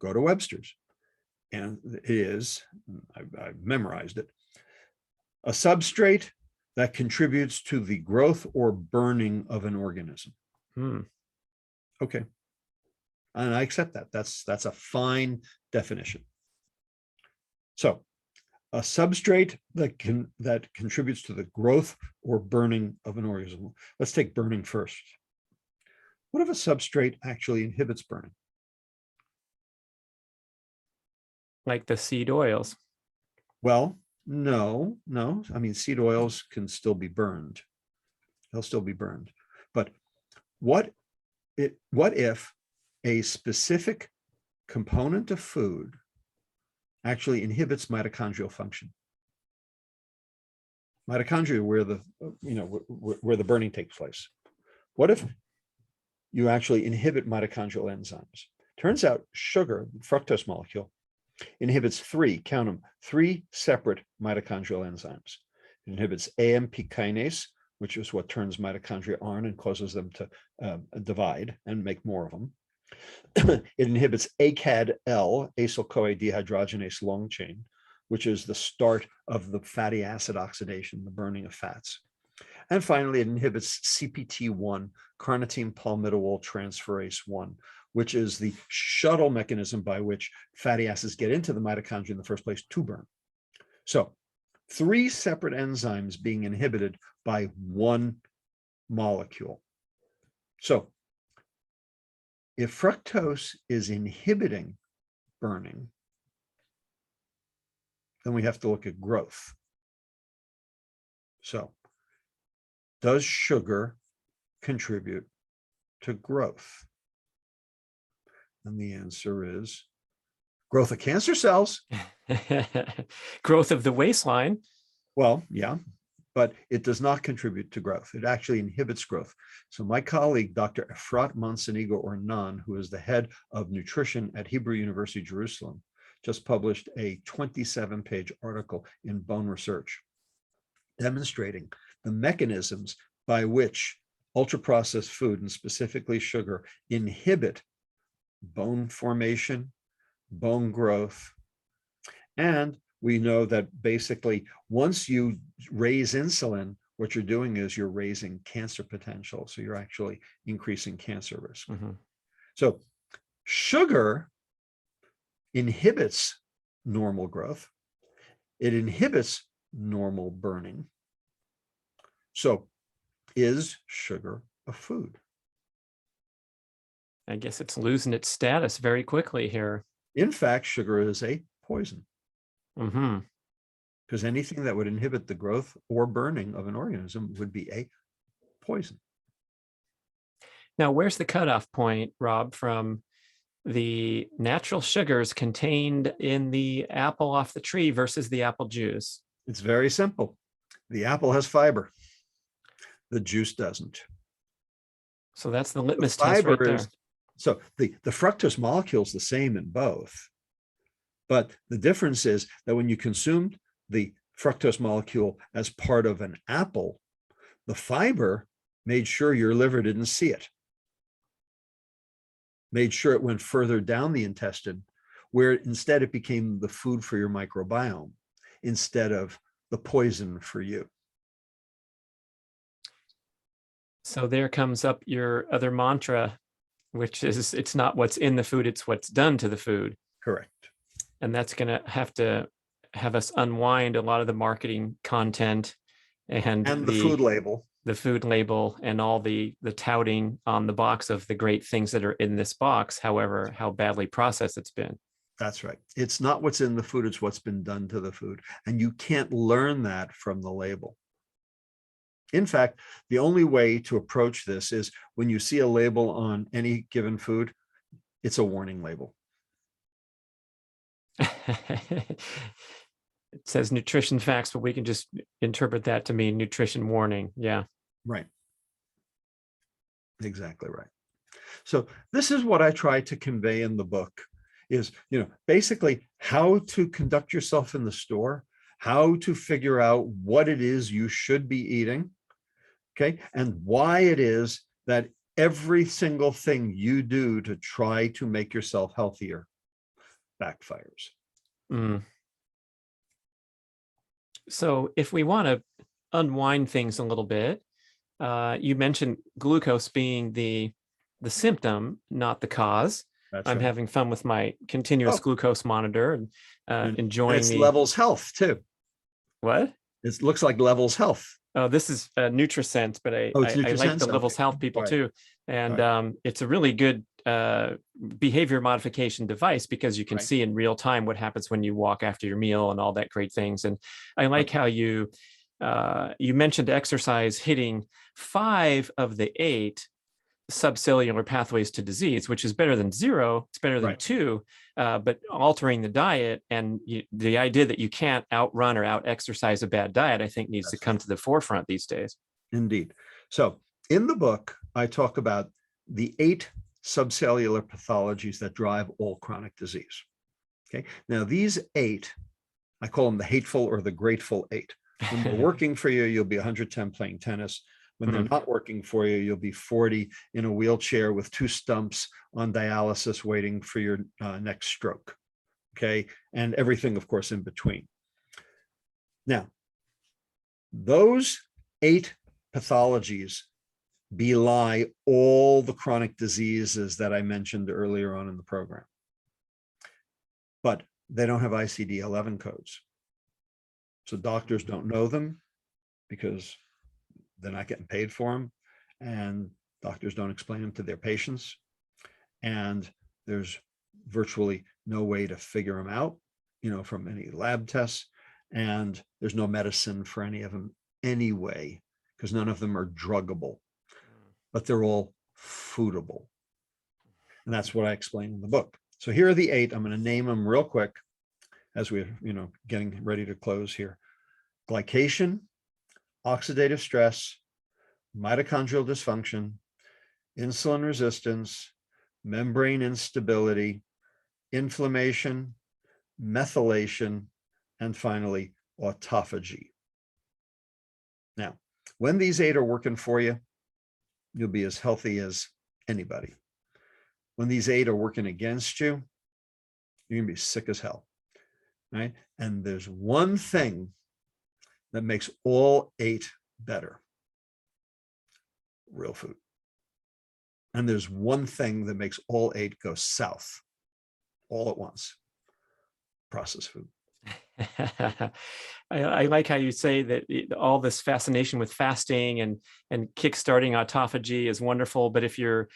Speaker 2: go to Webster's. And it is, I've memorized it, a substrate that contributes to the growth or burning of an organism. Okay. And I accept that. That's a fine definition. So a substrate that contributes to the growth or burning of an organism. Let's take burning first. What if a substrate actually inhibits burning?
Speaker 1: Like the seed oils.
Speaker 2: Well, no. Seed oils can still be burned. They'll still be burned. But what if a specific component of food actually inhibits mitochondrial function? Mitochondria, where the burning takes place. What if you actually inhibit mitochondrial enzymes? Turns out sugar, the fructose molecule, inhibits 3 separate mitochondrial enzymes. It inhibits AMP kinase, which is what turns mitochondria on and causes them to divide and make more of them. It inhibits ACAD-L, acyl-CoA dehydrogenase long chain, which is the start of the fatty acid oxidation, the burning of fats. And finally, it inhibits CPT1, carnitine palmitoyl transferase 1, which is the shuttle mechanism by which fatty acids get into the mitochondria in the first place to burn. So 3 separate enzymes being inhibited by 1 molecule. So if fructose is inhibiting burning, then we have to look at growth. So does sugar contribute to growth? And the answer is growth of cancer cells.
Speaker 1: Growth of the waistline.
Speaker 2: Well, yeah, but it does not contribute to growth. It actually inhibits growth. So my colleague, Dr. Efrat Monsenigo Ornan, who is the head of nutrition at Hebrew University, Jerusalem, just published a 27-page article in Bone Research demonstrating the mechanisms by which ultra-processed food, and specifically sugar, inhibit bone formation, bone growth. And we know that basically once you raise insulin, what you're doing is you're raising cancer potential. So you're actually increasing cancer risk. So sugar inhibits normal growth. It inhibits normal burning. So is sugar a food?
Speaker 1: I guess it's losing its status very quickly here.
Speaker 2: In fact, sugar is a poison.
Speaker 1: Mm-hmm.
Speaker 2: Because anything that would inhibit the growth or burning of an organism would be a poison.
Speaker 1: Now, where's the cutoff point, Rob, from the natural sugars contained in the apple off the tree versus the apple juice?
Speaker 2: It's very simple. The apple has fiber. The juice doesn't.
Speaker 1: So that's the litmus test right there.
Speaker 2: So the fructose molecule is the same in both. But the difference is that when you consumed the fructose molecule as part of an apple, the fiber made sure your liver didn't see it. Made sure it went further down the intestine, where instead it became the food for your microbiome instead of the poison for you.
Speaker 1: So there comes up your other mantra, which is it's not what's in the food, it's what's done to the food.
Speaker 2: Correct.
Speaker 1: And that's going to have us unwind a lot of the marketing content and
Speaker 2: the food label.
Speaker 1: The food label and all the touting on the box of the great things that are in this box, however, how badly processed it's been.
Speaker 2: That's right. It's not what's in the food, it's what's been done to the food. And you can't learn that from the label. In fact, the only way to approach this is when you see a label on any given food, it's a warning label.
Speaker 1: It says nutrition facts, but we can just interpret that to mean nutrition warning. Yeah.
Speaker 2: Right. Exactly right. So this is what I try to convey in the book is, basically how to conduct yourself in the store, how to figure out what it is you should be eating, okay, and why it is that every single thing you do to try to make yourself healthier backfires.
Speaker 1: So if we want to unwind things a little bit, you mentioned glucose being the symptom, not the cause. I'm having fun with my continuous glucose monitor and enjoying
Speaker 2: it's Levels Health too.
Speaker 1: What?
Speaker 2: It looks like Levels Health.
Speaker 1: Oh, this is NutriSense, but I like the Levels Health people too. And it's a really good behavior modification device because you can see in real time what happens when you walk after your meal and all that great things. And I like how you mentioned exercise hitting 5 of the 8 subcellular pathways to disease, which is better than 0. It's better than 2, but altering the diet and the idea that you can't outrun or out exercise a bad diet, I think needs to come to the forefront these days.
Speaker 2: Indeed. So in the book, I talk about the 8 subcellular pathologies that drive all chronic disease. Okay. Now these 8, I call them the hateful or the grateful 8. When they're working for you, you'll be 110 playing tennis. When they're not working for you, you'll be 40 in a wheelchair with 2 stumps on dialysis waiting for your next stroke. Okay. And everything, of course, in between. Now, those 8 pathologies belie all the chronic diseases that I mentioned earlier on in the program. But they don't have ICD-11 codes. So doctors don't know them because they're not getting paid for them, and doctors don't explain them to their patients. And there's virtually no way to figure them out, from any lab tests. And there's no medicine for any of them anyway, because none of them are druggable, but they're all foodable. And that's what I explain in the book. So here are the 8. I'm going to name them real quick as we're, getting ready to close here. Glycation, oxidative stress, mitochondrial dysfunction, insulin resistance, membrane instability, inflammation, methylation, and finally, autophagy. Now, when these 8 are working for you, you'll be as healthy as anybody. When these 8 are working against you, you're gonna be sick as hell, right? And there's one thing that makes all 8 better: real food. And there's one thing that makes all 8 go south all at once: processed food.
Speaker 1: I like how you say that all this fascination with fasting and kickstarting autophagy is wonderful. But if you're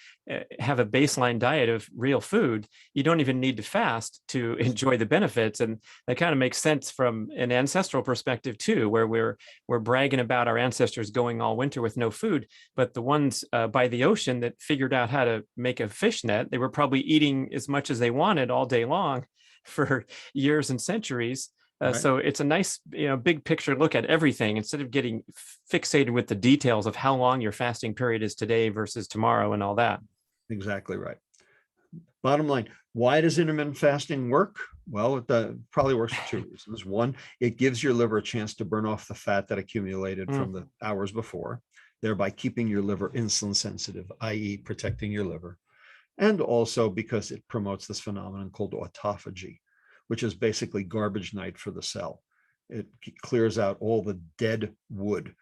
Speaker 1: have a baseline diet of real food, you don't even need to fast to enjoy the benefits. And that kind of makes sense from an ancestral perspective too, where we're bragging about our ancestors going all winter with no food. But the ones by the ocean that figured out how to make a fish net, they were probably eating as much as they wanted all day long for years and centuries.
Speaker 2: Right.
Speaker 1: So it's a nice, big picture look at everything instead of getting fixated with the details of how long your fasting period is today versus tomorrow and all that.
Speaker 2: Exactly right. Bottom line, why does intermittent fasting work? Well, it probably works for 2 reasons. One, it gives your liver a chance to burn off the fat that accumulated from the hours before, thereby keeping your liver insulin sensitive, i.e. protecting your liver. And also because it promotes this phenomenon called autophagy, which is basically garbage night for the cell. It clears out all the dead wood,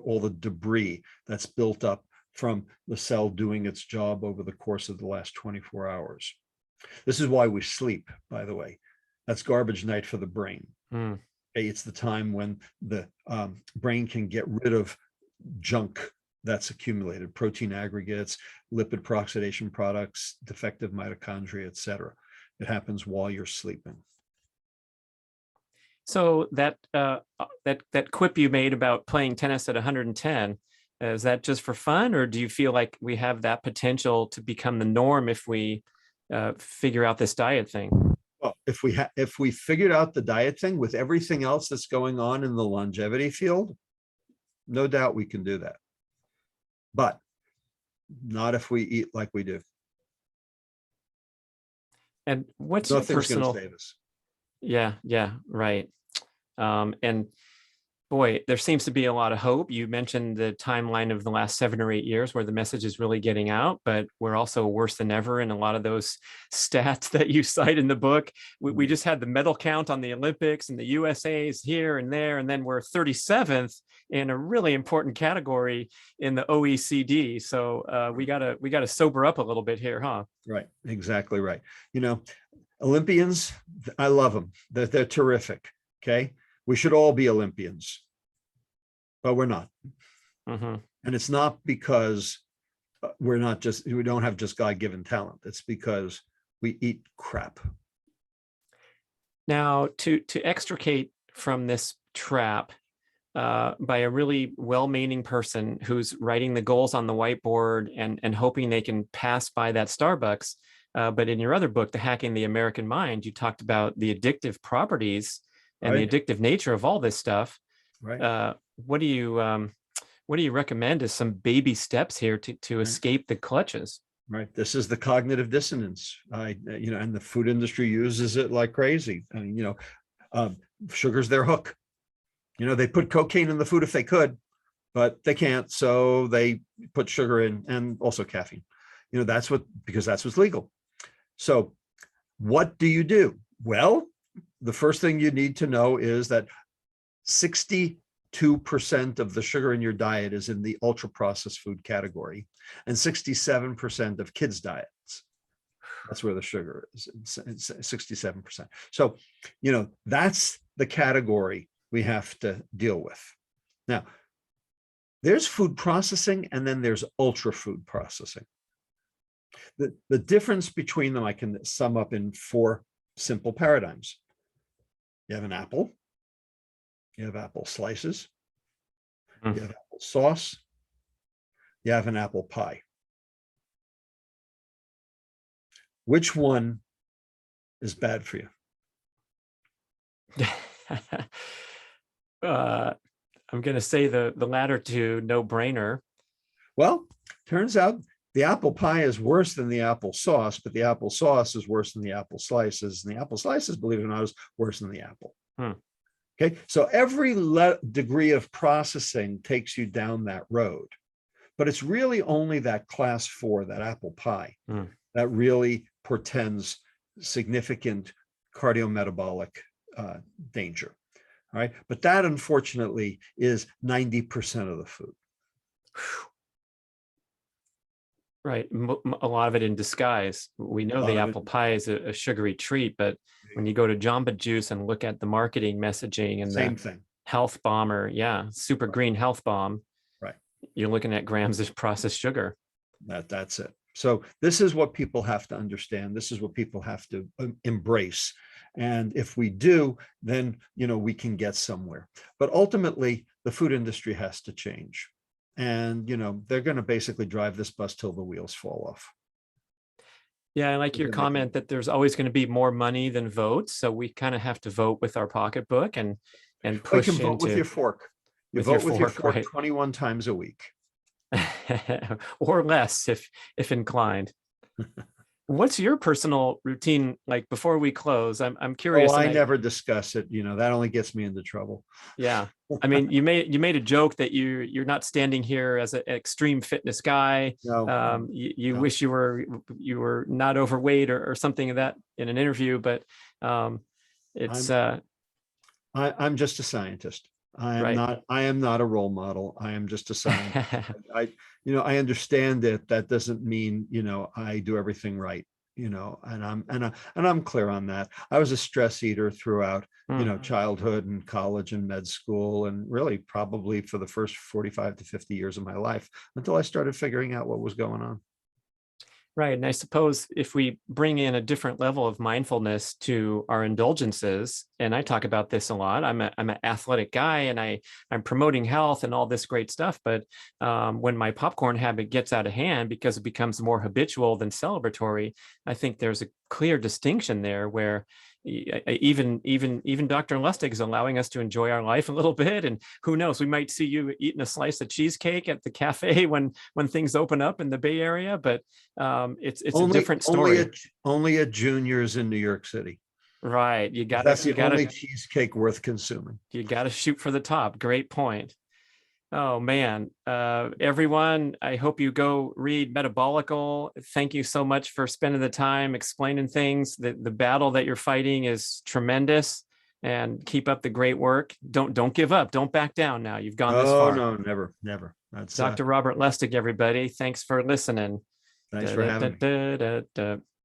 Speaker 2: all the debris that's built up from the cell doing its job over the course of the last 24 hours. This is why we sleep, by the way. That's garbage night for the brain. Okay, it's the time when the brain can get rid of junk that's accumulated: protein aggregates, lipid peroxidation products, defective mitochondria, et cetera. It happens while you're sleeping.
Speaker 1: So that quip you made about playing tennis at 110, is that just for fun, or do you feel like we have that potential to become the norm if we figure out this diet thing?
Speaker 2: Well, if we figured out the diet thing with everything else that's going on in the longevity field, no doubt we can do that. But not if we eat like we do.
Speaker 1: And what's your
Speaker 2: Nothing's
Speaker 1: personal?
Speaker 2: going to save us.
Speaker 1: Yeah, right. And boy, there seems to be a lot of hope. You mentioned the timeline of the last 7 or 8 years where the message is really getting out, but we're also worse than ever in a lot of those stats that you cite in the book. We just had the medal count on the Olympics, and the USA's here and there, and then we're 37th in a really important category in the OECD. So we gotta sober up a little bit here, huh?
Speaker 2: Right, exactly right. Olympians, I love them. They're terrific. Okay, we should all be Olympians, but we're not. And it's not because we don't have just God-given talent. It's because we eat crap.
Speaker 1: Now, to extricate from this trap by a really well-meaning person who's writing the goals on the whiteboard and hoping they can pass by that Starbucks. But in your other book, The Hacking the American Mind, you talked about the addictive properties and the addictive nature of all this stuff.
Speaker 2: Right.
Speaker 1: What do you recommend as some baby steps here to escape the clutches?
Speaker 2: Right. This is the cognitive dissonance. And the food industry uses it like crazy. I mean, sugar's their hook. They put cocaine in the food if they could, but they can't. So they put sugar in, and also caffeine. Because that's what's legal. So what do you do? Well, the first thing you need to know is that 62% of the sugar in your diet is in the ultra processed food category, and 67% of kids' diets. That's where the sugar is. It's 67%. So, that's the category we have to deal with. Now, there's food processing, and then there's ultra food processing. The difference between them I can sum up in 4 simple paradigms. You have an apple, you have apple slices, you have apple sauce, you have an apple pie. Which one is bad for you?
Speaker 1: I'm going to say the latter two, no brainer.
Speaker 2: Well, turns out the apple pie is worse than the apple sauce, but the apple sauce is worse than the apple slices. And the apple slices, believe it or not, is worse than the apple. Okay, so every degree of processing takes you down that road. But it's really only that class 4, that apple pie, that really portends significant cardiometabolic danger. All right. But that, unfortunately, is 90% of the food.
Speaker 1: Right. A lot of it in disguise. We know the apple pie is a sugary treat, but when you go to Jamba Juice and look at the marketing messaging and
Speaker 2: Same
Speaker 1: the
Speaker 2: thing.
Speaker 1: health bomber, super green health bomb,
Speaker 2: right?
Speaker 1: You're looking at grams of processed sugar.
Speaker 2: That's it. So this is what people have to understand. This is what people have to embrace. And if we do, then, we can get somewhere. But ultimately, the food industry has to change. And, they're going to basically drive this bus till the wheels fall off.
Speaker 1: Yeah, I like your comment that there's always going to be more money than votes. So we kind of have to vote with our pocketbook and push
Speaker 2: into. Vote with your fork. You vote with your fork, right? 21 times a week.
Speaker 1: Or less if inclined. What's your personal routine like before we close? I'm curious.
Speaker 2: I never discuss it. That only gets me into trouble.
Speaker 1: Yeah. I mean, you made a joke that you're not standing here as an extreme fitness guy.
Speaker 2: No,
Speaker 1: you wish you were not overweight or something of that in an interview, but it's
Speaker 2: I'm just a scientist. I am not a role model. I am just a scientist. I understand that doesn't mean, I do everything right, and I'm clear on that. I was a stress eater throughout, childhood and college and med school, and really probably for the first 45 to 50 years of my life until I started figuring out what was going on.
Speaker 1: Right. And I suppose if we bring in a different level of mindfulness to our indulgences, and I talk about this a lot, I'm an athletic guy and I'm promoting health and all this great stuff. But when my popcorn habit gets out of hand because it becomes more habitual than celebratory, I think there's a clear distinction there where even Dr. Lustig is allowing us to enjoy our life a little bit. And who knows, we might see you eating a slice of cheesecake at the cafe when things open up in the Bay Area. But it's a different story.
Speaker 2: Only at Junior's in New York City.
Speaker 1: Right.
Speaker 2: That's the only cheesecake worth consuming.
Speaker 1: You got to shoot for the top. Great point. Oh, man. Everyone, I hope you go read Metabolical. Thank you so much for spending the time explaining things. The battle that you're fighting is tremendous, and keep up the great work. Don't give up. Don't back down now. You've gone this far.
Speaker 2: Oh, no, never. That's
Speaker 1: Dr. Robert Lustig, everybody. Thanks for listening.
Speaker 2: Thanks for having me.